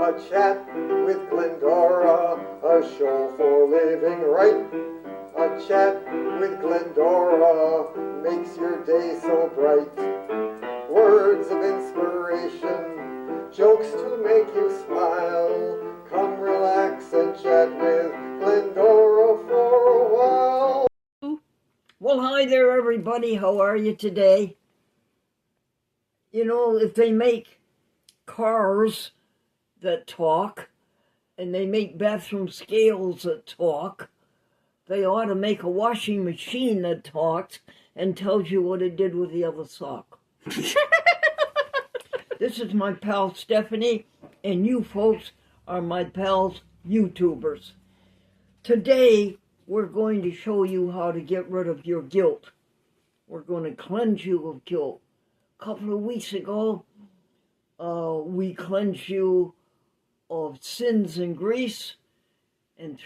A chat with Glendora, a show for living right. A chat with Glendora makes your day so bright. Words of inspiration, jokes to make you smile. Come relax and chat with Glendora for a while. Well, hi there, everybody. How are you today? You know, if they make cars that talk, and they make bathroom scales that talk, they ought to make a washing machine that talks and tells you what it did with the other sock. This is my pal Stephany, and you folks are my pals YouTubers. Today, we're going to show you how to get rid of your guilt. We're going to cleanse you of guilt. A couple of weeks ago, we cleansed you of sins and griefs, and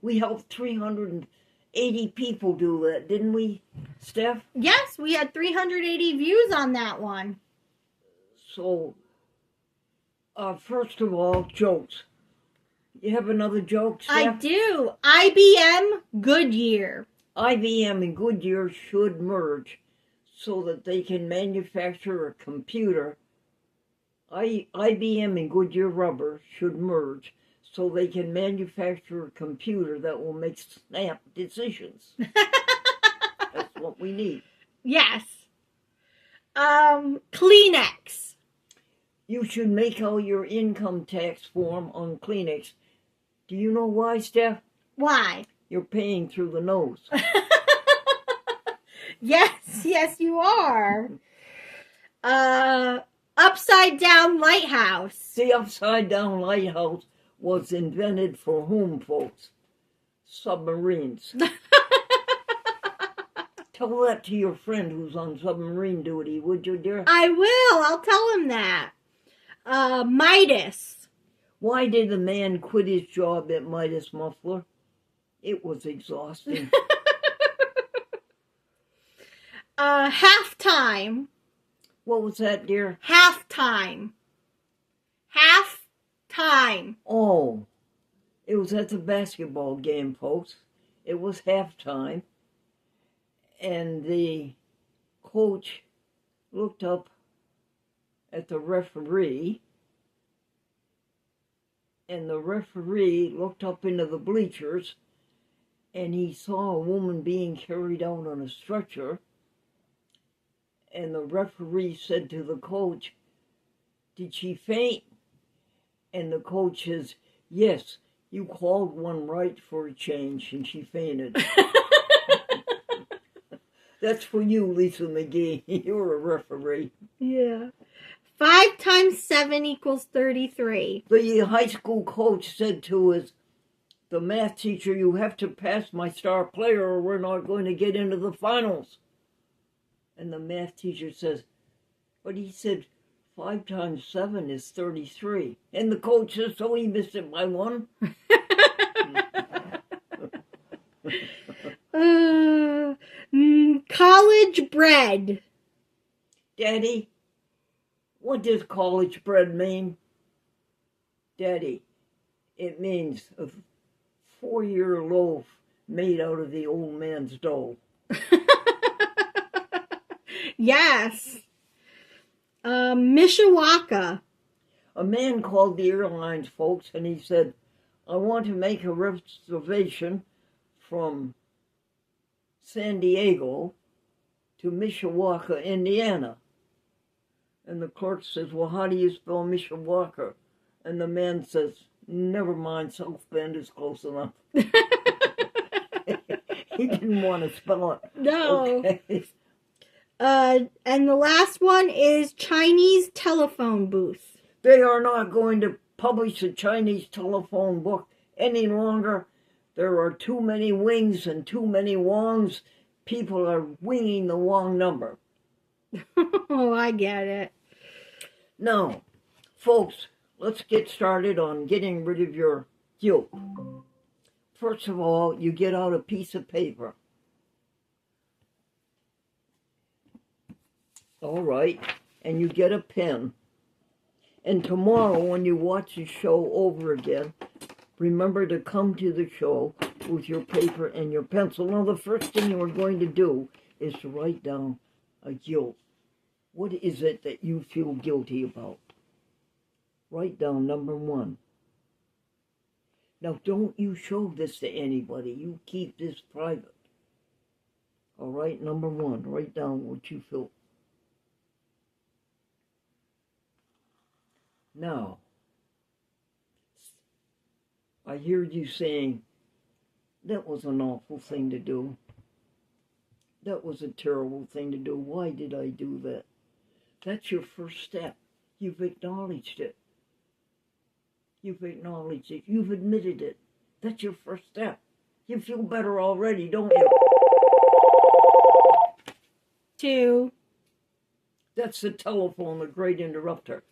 we helped 380 people do that, didn't we, Steph? Yes, we had 380 views on that one. So, first of all, jokes. You have another joke, Steph? I do. IBM Goodyear. IBM and Goodyear should merge so that they can manufacture a computer. IBM and Goodyear Rubber should merge so they can manufacture a computer that will make snap decisions. That's what we need. Yes. Kleenex. You should make out your income tax form on Kleenex. Do you know why, Steph? Why? You're paying through the nose. Yes, you are. Upside down lighthouse. The upside down lighthouse was invented for whom, folks? Submarines. Tell that to your friend who's on submarine duty, would you, dear? I will. I'll tell him that. Midas. Why did the man quit his job at Midas Muffler? It was exhausting. Halftime. What was that, dear? Halftime. Halftime. Oh, it was at the basketball game, folks. It was halftime. And the coach looked up at the referee, and the referee looked up into the bleachers, and he saw a woman being carried out on a stretcher, and the referee said to the coach, "Did she faint?" And the coach says, "Yes, you called one right for a change, and she fainted." That's for you, Lisa McGee. You're a referee. Yeah. 5 times 7 equals 33. The high school coach said to the math teacher, "You have to pass my star player or we're not going to get into the finals." And the math teacher says, "But he said 5 times 7 is 33. And the coach says, "So he missed it by 1. College bread. Daddy, what does college bread mean? Daddy, it means a 4-year loaf made out of the old man's dough. Yes. Mishawaka. A man called the airlines, folks, and he said, "I want to make a reservation from San Diego to Mishawaka, Indiana." And the clerk says, "Well, how do you spell Mishawaka?" And the man says, "Never mind, South Bend is close enough." He didn't want to spell it. No. Okay. And the last one is Chinese telephone booth. They are not going to publish a Chinese telephone book any longer. There are too many wings and too many wongs. People are winging the wrong number. Oh, I get it. Now, folks, let's get started on getting rid of your guilt. First of all, you get out a piece of paper. All right, and you get a pen. And tomorrow, when you watch the show over again, remember to come to the show with your paper and your pencil. Now, the first thing you are going to do is to write down a guilt. What is it that you feel guilty about? Write down number 1. Now, don't you show this to anybody. You keep this private. All right, number 1, write down what you feel. Now, I heard you saying, that was an awful thing to do. That was a terrible thing to do. Why did I do that? That's your first step. You've acknowledged it. You've acknowledged it. You've admitted it. That's your first step. You feel better already, don't you? 2. That's the telephone, the great interrupter.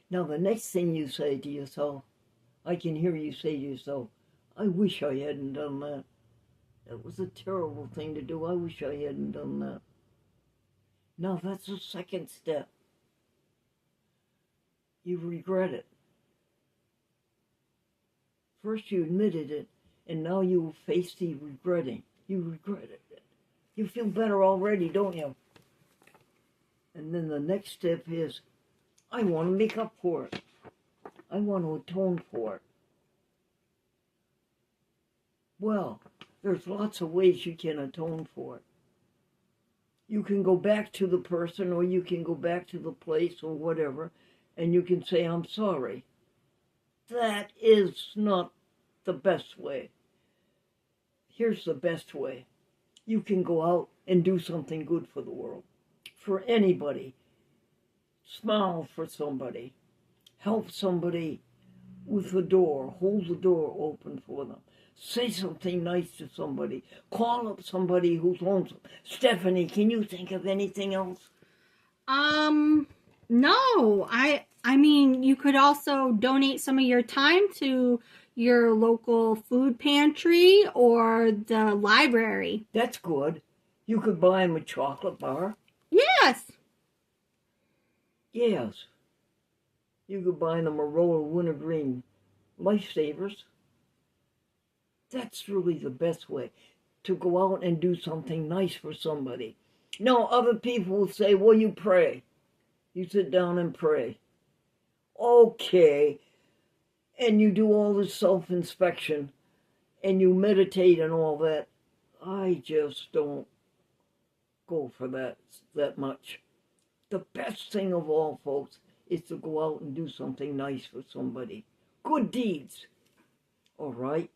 Now, the next thing you say to yourself, I can hear you say to yourself, I wish I hadn't done that. That was a terrible thing to do. I wish I hadn't done that. Now, that's the second step. You regret it. First you admitted it, and now you face the regretting. You regretted it. You feel better already, don't you? And then the next step is, I want to make up for it. I want to atone for it. Well, there's lots of ways you can atone for it. You can go back to the person, or you can go back to the place or whatever, and you can say, I'm sorry. That is not the best way. Here's the best way. You can go out and do something good for the world. For anybody. Smile for somebody. Help somebody with the door. Hold the door open for them. Say something nice to somebody. Call up somebody who's lonesome. Stephanie, can you think of anything else? No. I mean, you could also donate some of your time to your local food pantry or the library. That's good. You could buy them a chocolate bar. Yes. Yes. You could buy them a roll of wintergreen lifesavers. That's really the best way, to go out and do something nice for somebody. Now, other people will say, well, you pray. You sit down and pray. Okay. And you do all this self-inspection, and you meditate and all that. I just don't go for that much. The best thing of all, folks, is to go out and do something nice for somebody. Good deeds. All right?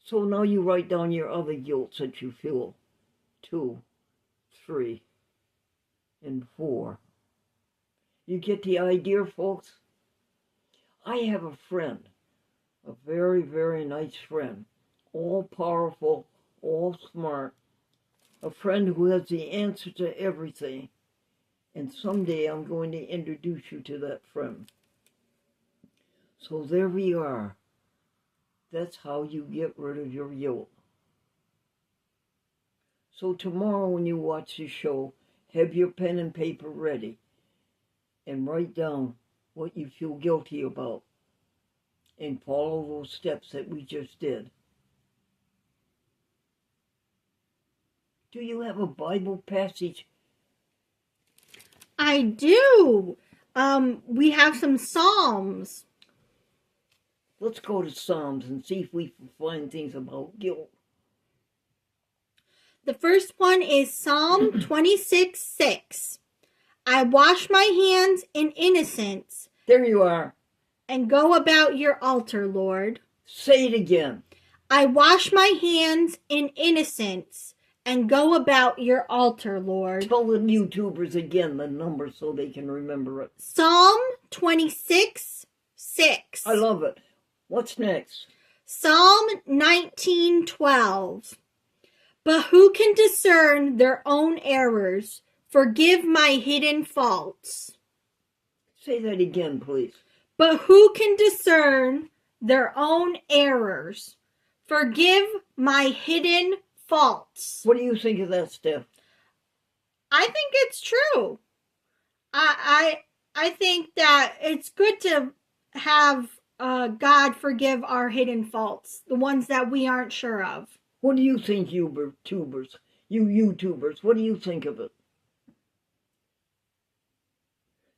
So now you write down your other guilts that you feel. 2, 3, and 4. You get the idea, folks? I have a friend, a very, very nice friend, all powerful, all smart, a friend who has the answer to everything. And someday I'm going to introduce you to that friend. So there we are. That's how you get rid of your guilt. So tomorrow when you watch the show, have your pen and paper ready and write down what you feel guilty about and follow those steps that we just did. Do you have a Bible passage? I do. We have some Psalms. Let's go to Psalms and see if we can find things about guilt. The first one is Psalm 26:6. I wash my hands in innocence. There you are. And go about your altar, Lord. Say it again. I wash my hands in innocence and go about your altar, Lord. Tell the YouTubers again the number so they can remember it. Psalm 26:6. I love it. What's next? Psalm 19:12. But who can discern their own errors? Forgive my hidden faults. Say that again, please. But who can discern their own errors? Forgive my hidden faults. What do you think of that, Steph? I think it's true. I I think that it's good to have God forgive our hidden faults, the ones that we aren't sure of. What do you think, you YouTubers? What do you think of it?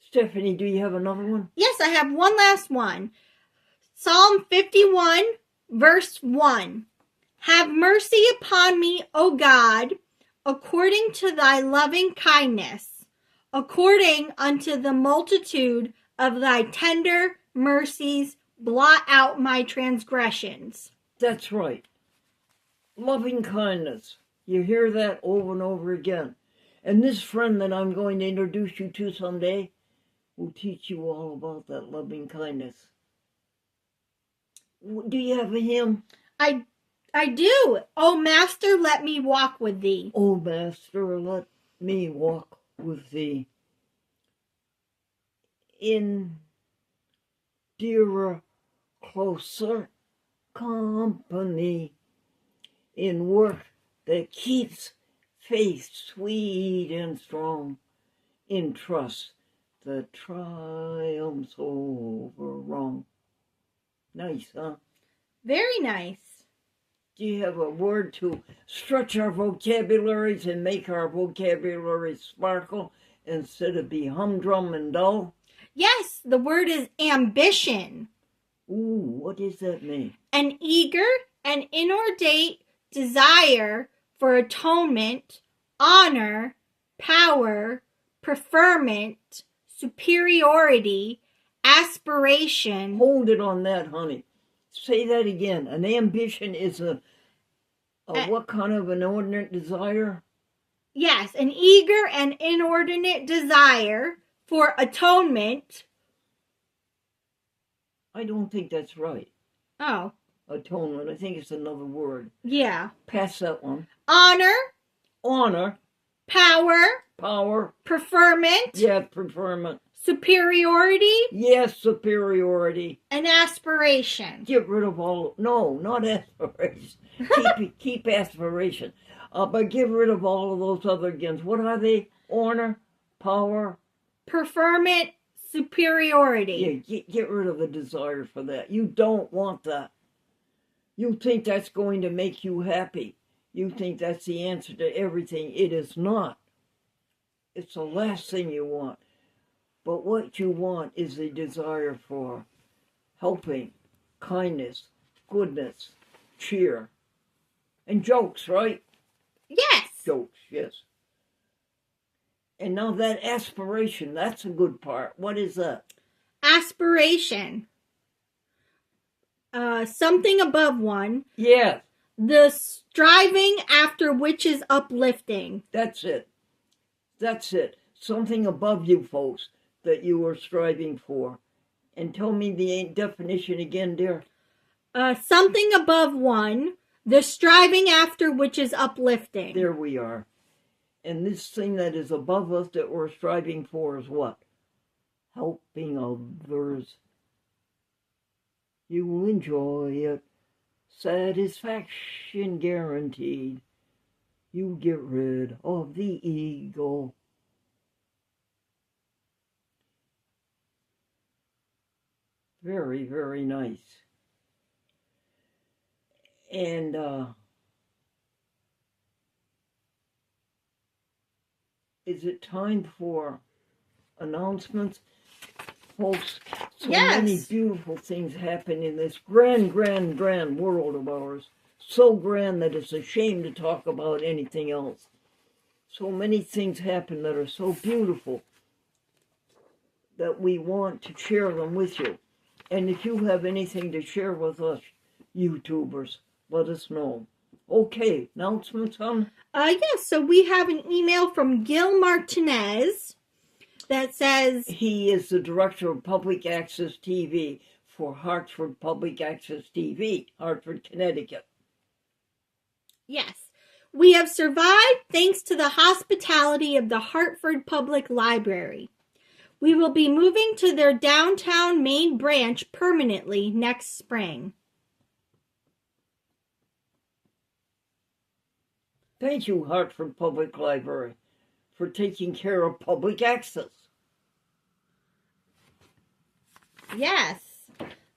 Stephanie, do you have another one? Yes, I have one last one. Psalm 51, verse 1. Have mercy upon me, O God, according to thy loving kindness, according unto the multitude of thy tender mercies, blot out my transgressions. That's right. Loving kindness. You hear that over and over again. And this friend that I'm going to introduce you to someday will teach you all about that loving kindness. Do you have a hymn? I do. O Master, let me walk with thee. O Master, let me walk with thee. In dearer, closer company, in work that keeps faith sweet and strong, in trust that triumphs over wrong. Nice, huh? Very nice. Do you have a word to stretch our vocabularies and make our vocabulary sparkle instead of be humdrum and dull? Yes, the word is ambition. Ooh, what does that mean? An eager and inordinate desire for atonement, honor, power, preferment, superiority, aspiration. Hold it on that, honey. Say that again. An ambition is a what kind of an inordinate desire? Yes, an eager and inordinate desire for atonement. I don't think that's right. Oh. Atonement. I think it's another word. Yeah. Pass that one. Honor. Honor. Power. Power. Preferment. Yeah, preferment. Superiority. Yes, superiority. And aspiration. Get rid of all. No, not aspiration. keep aspiration. But get rid of all of those other again. What are they? Honor, power, preferment, superiority. Yeah, get rid of the desire for that. You don't want that. You think that's going to make you happy. You think that's the answer to everything. It is not. It's the last thing you want. But what you want is a desire for helping, kindness, goodness, cheer, and jokes, right? Yes. Jokes, yes. And now that aspiration, that's a good part. What is that? Aspiration. Something above one. Yes. The striving after which is uplifting. That's it. That's it. Something above you, folks, that you are striving for. And tell me the definition again, dear. Something above one. The striving after which is uplifting. There we are. And this thing that is above us that we're striving for is what? Helping others. You will enjoy it. Satisfaction guaranteed. You get rid of the ego. Very, very nice. And is it time for announcements? Folks, so many beautiful things happen in this grand world of ours. So grand that it's a shame to talk about anything else. So many things happen that are so beautiful that we want to share them with you. And if you have anything to share with us, YouTubers, let us know. Okay, announcements, hon? Yes, so we have an email from Gil Martinez that says... He is the director of Public Access TV for Hartford Public Access TV, Hartford, Connecticut. Yes. We have survived thanks to the hospitality of the Hartford Public Library. We will be moving to their downtown main branch permanently next spring. Thank you, Hartford Public Library, for taking care of public access. Yes.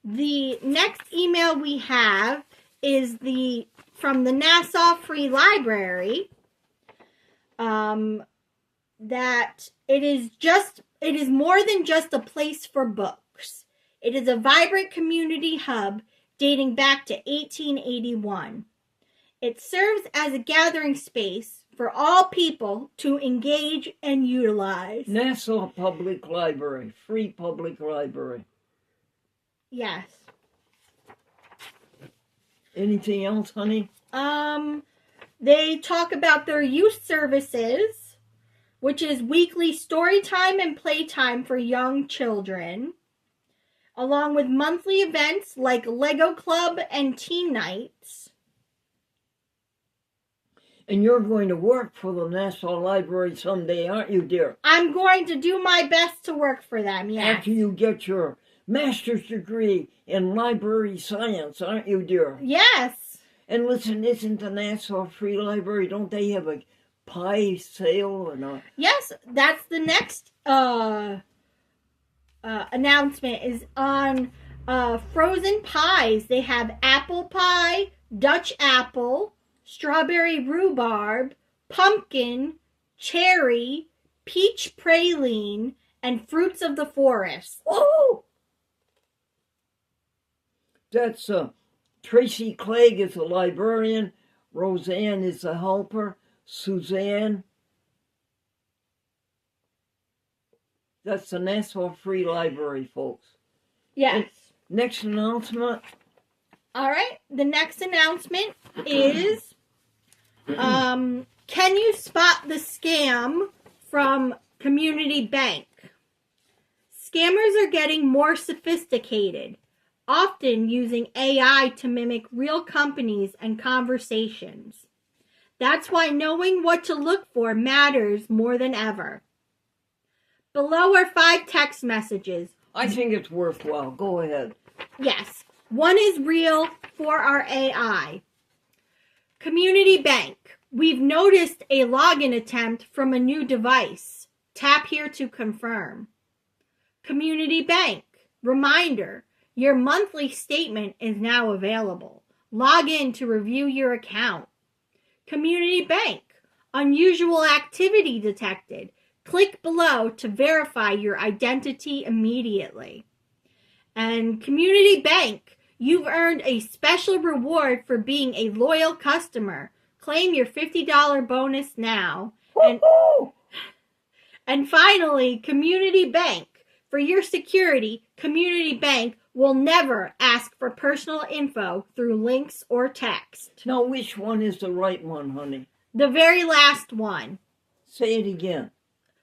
The next email we have is from the Nassau Free Library. That it is more than just a place for books. It is a vibrant community hub dating back to 1881. It serves as a gathering space for all people to engage and utilize. Nassau Public Library, free public library. Yes. Anything else, honey? They talk about their youth services, which is weekly story time and playtime for young children, along with monthly events like Lego Club and Teen Nights. And you're going to work for the Nassau Library someday, aren't you, dear? I'm going to do my best to work for them, yes. After you get your master's degree in library science, aren't you, dear? Yes. And listen, isn't the Nassau Free Library, don't they have a pie sale or not? Yes, that's the next announcement is on frozen pies. They have apple pie, Dutch apple, strawberry rhubarb, pumpkin, cherry, peach praline, and fruits of the forest. Oh! That's Tracy Clegg is a librarian, Roseanne is a helper, Suzanne. That's the Nassau Free Library, folks. Yes. Next announcement. All right. The next announcement is, can you spot the scam from Community Bank? Scammers are getting more sophisticated, often using AI to mimic real companies and conversations. That's why knowing what to look for matters more than ever. Below are 5 text messages. I think it's worthwhile. Go ahead. Yes. One is real for our AI. Community Bank. We've noticed a login attempt from a new device. Tap here to confirm. Community Bank. Reminder. Your monthly statement is now available. Log in to review your account. Community Bank. Unusual activity detected. Click below to verify your identity immediately. And Community Bank. You've earned a special reward for being a loyal customer. Claim your $50 bonus now. And finally, Community Bank. For your security, Community Bank will never ask for personal info through links or text. Now, which one is the right one, honey? The very last one. Say it again.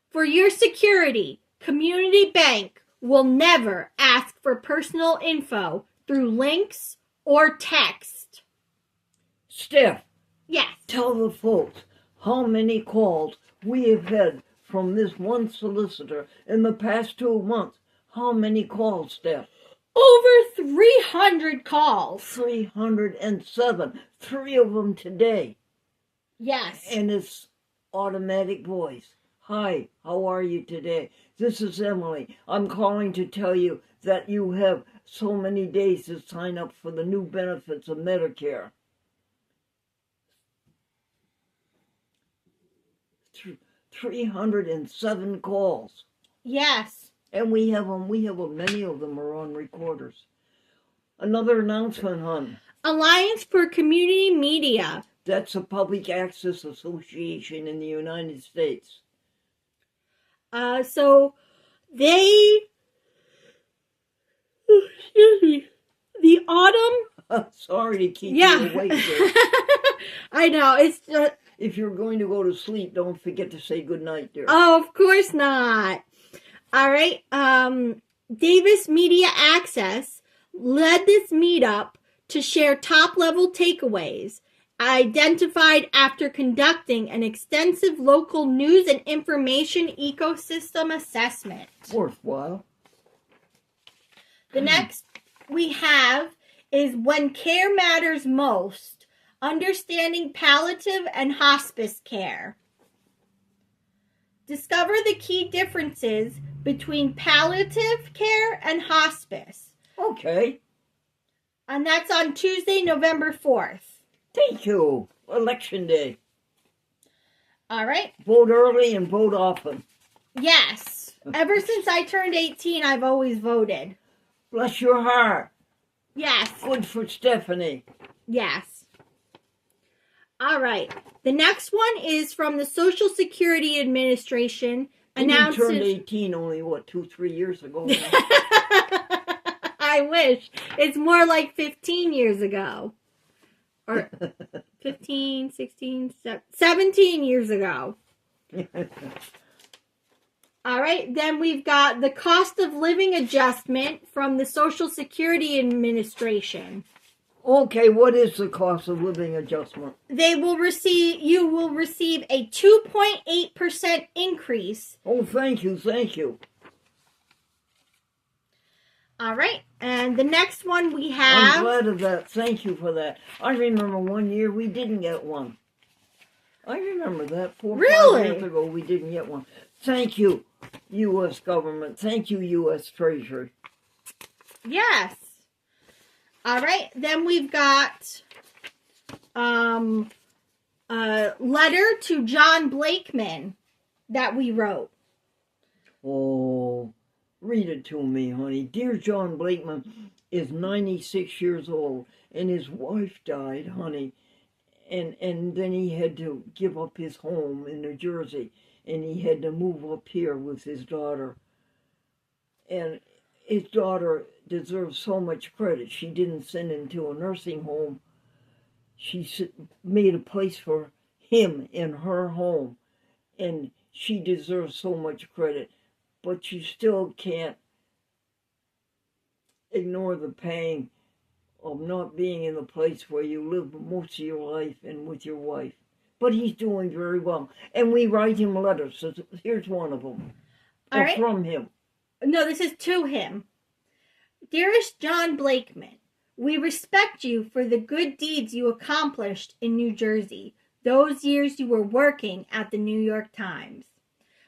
For your security, Community Bank will never ask for personal info through links or text. Steph. Yes. Tell the folks how many calls we have had from this one solicitor in the past 2 months. How many calls, Steph? Over 300 calls. 307. 3 of them today. Yes. And it's automatic voice. Hi, how are you today? This is Emily. I'm calling to tell you that you have so many days to sign up for the new benefits of Medicare. 307 calls. Yes. And we have them, many of them are on recorders. Another announcement, hon. Alliance for Community Media. That's a public access association in the United States. So they, excuse me, the autumn. Sorry to keep you awake there. I know, it's just. If you're going to go to sleep, don't forget to say goodnight, dear. Oh, of course not. All right. Davis Media Access led this meetup to share top-level takeaways identified after conducting an extensive local news and information ecosystem assessment. Worthwhile. The next we have is When Care Matters Most, Understanding Palliative and Hospice Care. Discover the key differences between palliative care and hospice. Okay. And that's on Tuesday, November 4th. Thank you. Election day. All right. Vote early and vote often. Yes. Ever since I turned 18, I've always voted. Bless your heart. Yes. Good for Stephany. Yes. All right. The next one is from the Social Security Administration. You turned 18 only, 2-3 years ago now? I wish. It's more like 15 years ago. Or 15, 16, 17 years ago. All right. Then we've got the cost of living adjustment from the Social Security Administration. Okay, what is the cost of living adjustment? You will receive a 2.8% increase. Oh, thank you. All right, and the next one we have... I'm glad of that. Thank you for that. I remember one year we didn't get one. I remember that 4 or 5 years ago we didn't get one. Thank you, U.S. government. Thank you, U.S. Treasury. Yes. All right, then we've got a letter to John Blakeman that we wrote. Oh, read it to me, honey. Dear John Blakeman is 96 years old, and his wife died, honey. And then he had to give up his home in New Jersey, and he had to move up here with his daughter. And his daughter deserves so much credit. She didn't send him to a nursing home. She made a place for him in her home, and she deserves so much credit. But you still can't ignore the pain of not being in the place where you live most of your life and with your wife. But he's doing very well. And we write him letters. So here's one of them. All right. From him. No, this is to him. Dearest John Blakeman, we respect you for the good deeds you accomplished in New Jersey, those years you were working at the New York Times.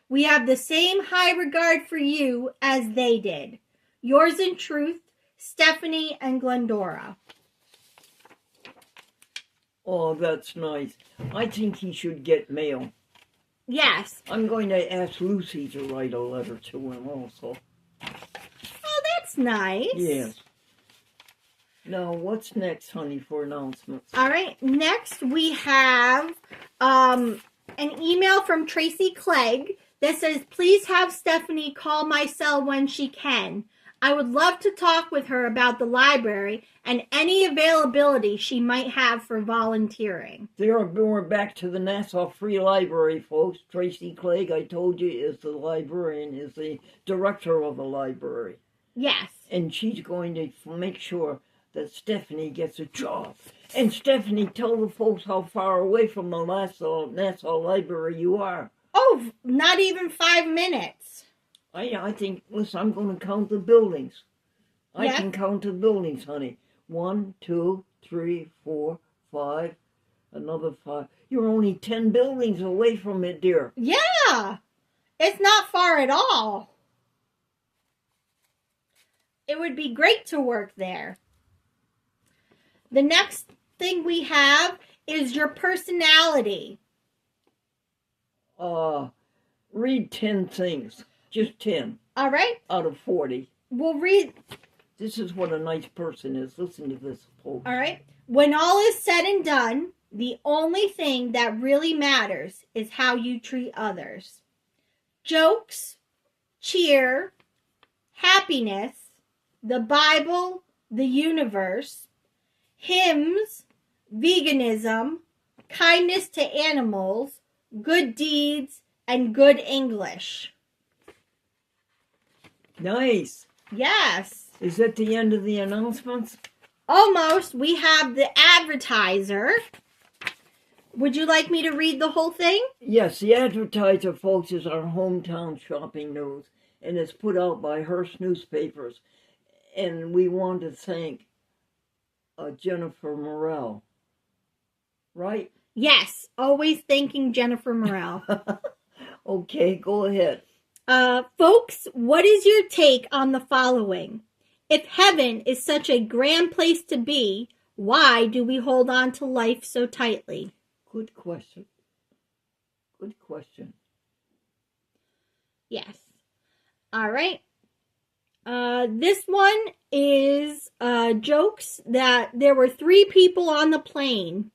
We have the same high regard for you as they did. Yours in truth, Stephany and Glendora. Oh, that's nice. I think he should get mail. Yes. I'm going to ask Lucy to write a letter to him also. Oh, that's nice. Yes. Now, what's next, honey, for announcements? All right. Next, we have an email from Tracy Clegg that says, please have Stephany call my cell when she can. I would love to talk with her about the library and any availability she might have for volunteering. We're back to the Nassau Free Library, folks. Tracy Clegg, I told you, is the librarian, is the director of the library. Yes. And she's going to make sure that Stephany gets a job. And Stephany, tell the folks how far away from the Nassau Library you are. Oh, not even 5 minutes. I think, listen, I'm going to count the buildings. I Yeah. can count the buildings, honey. 1, 2, 3, 4, 5, another 5. You're only 10 buildings away from it, dear. Yeah. It's not far at all. It would be great to work there. The next thing we have is your personality. Read 10 things. Just 10. All right. Out of 40. We'll read. This is what a nice person is. Listen to this, folks. All right. When all is said and done, the only thing that really matters is how you treat others. Jokes, cheer, happiness, the Bible, the universe, hymns, veganism, kindness to animals, good deeds, and good English. Nice. Yes. Is that the end of the announcements? Almost. We have the advertiser. Would you like me to read the whole thing? Yes, the advertiser, folks, is our hometown shopping news, and it's put out by Hearst Newspapers. And we want to thank Jennifer Morrell. Right? Yes. Always thanking Jennifer Morrell. Okay, go ahead. Folks, what is your take on the following? If heaven is such a grand place to be, why do we hold on to life so tightly? Good question. Good question. Yes. All right. This one is jokes that there were 3 people on the plane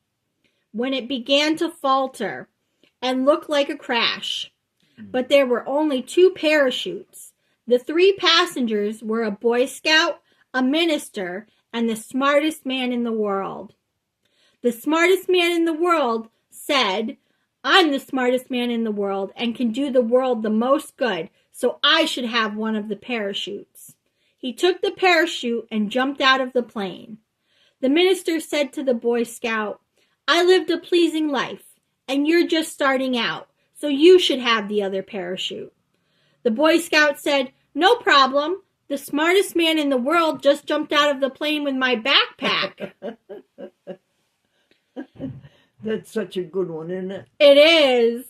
when it began to falter and look like a crash. But there were only 2 parachutes. The 3 passengers were a Boy Scout, a minister, and the smartest man in the world. The smartest man in the world said, I'm the smartest man in the world and can do the world the most good, so I should have one of the parachutes. He took the parachute and jumped out of the plane. The minister said to the Boy Scout, I lived a pleasing life, and you're just starting out, so you should have the other parachute. The Boy Scout said, no problem. The smartest man in the world just jumped out of the plane with my backpack. That's such a good one, isn't it? It is.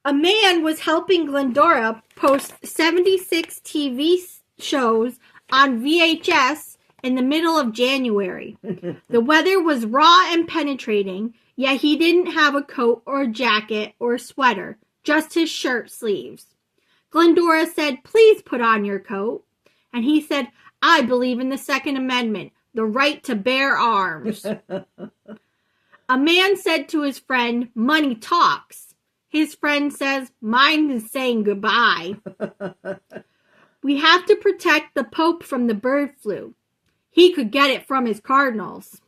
A man was helping Glendora post 76 TV shows on VHS in the middle of January. The weather was raw and penetrating, yet he didn't have a coat or a jacket or a sweater, just his shirt sleeves. Glendora said, please put on your coat. And he said, I believe in the Second Amendment, the right to bear arms. A man said to his friend, money talks. His friend says, mine is saying goodbye. We have to protect the Pope from the bird flu. He could get it from his cardinals.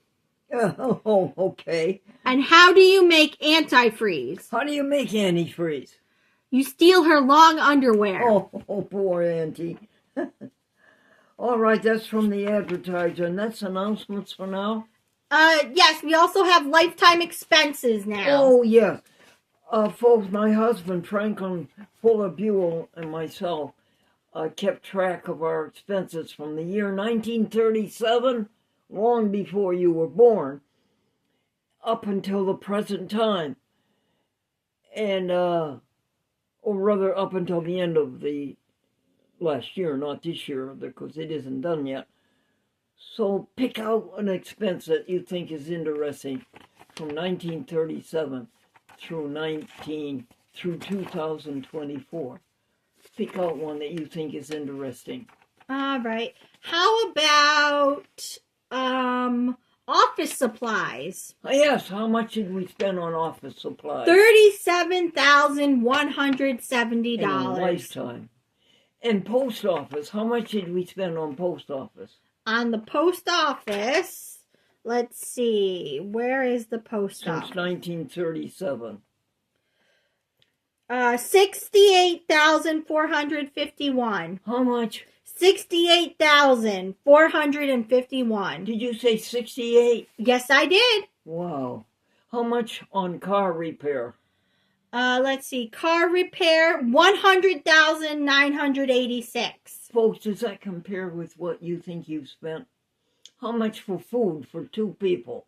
Oh, okay. And how do you make antifreeze? How do you make antifreeze? You steal her long underwear. Oh, poor Auntie. All right, that's from the advertiser, and that's announcements for now? Yes, we also have lifetime expenses now. Oh, yeah. Folks, my husband, Franklin Fuller Buell, and myself kept track of our expenses from the year 1937, long before you were born, up until the present time. And, or rather, up until the end of the last year, not this year, because it isn't done yet. So pick out an expense that you think is interesting from 1937 through 2024. Pick out one that you think is interesting. All right. How about office supplies? Yes, how much did we spend on office supplies? $37,170. In a lifetime. And post office, how much did we spend on post office? On the post office, let's see, where is the post office? Since 1937. $68,451. How much? $68,451. Did you say 68? Yes, I did. Wow. How much on car repair? Let's see, car repair, $100,986. Folks, does that compare with what you think you've spent? How much for food for 2 people?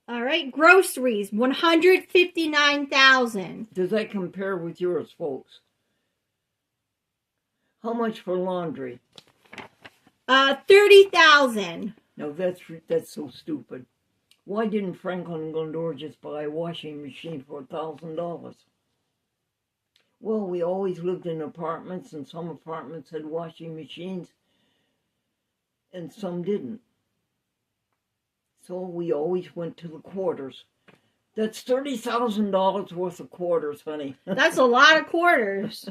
All right, groceries, $159,000. Does that compare with yours, folks? How much for laundry? $30,000. Now that's so stupid. Why didn't Franklin and Glendora just buy a washing machine for $1,000? Well, we always lived in apartments, and some apartments had washing machines, and some didn't. So we always went to the quarters. That's $30,000 worth of quarters, honey. That's a lot of quarters.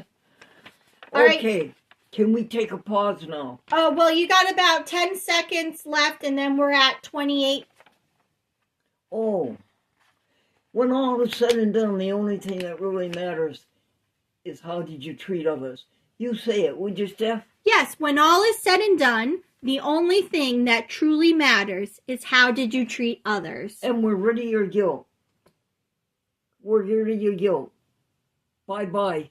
All Okay, right. Can we take a pause now? Oh, well, you got about 10 seconds left, and then we're at 28. Oh, when all is said and done, the only thing that really matters is how did you treat others. You say it, would you, Steph? Yes, when all is said and done, the only thing that truly matters is how did you treat others. And we're rid of your guilt. We're rid of your guilt. Bye-bye.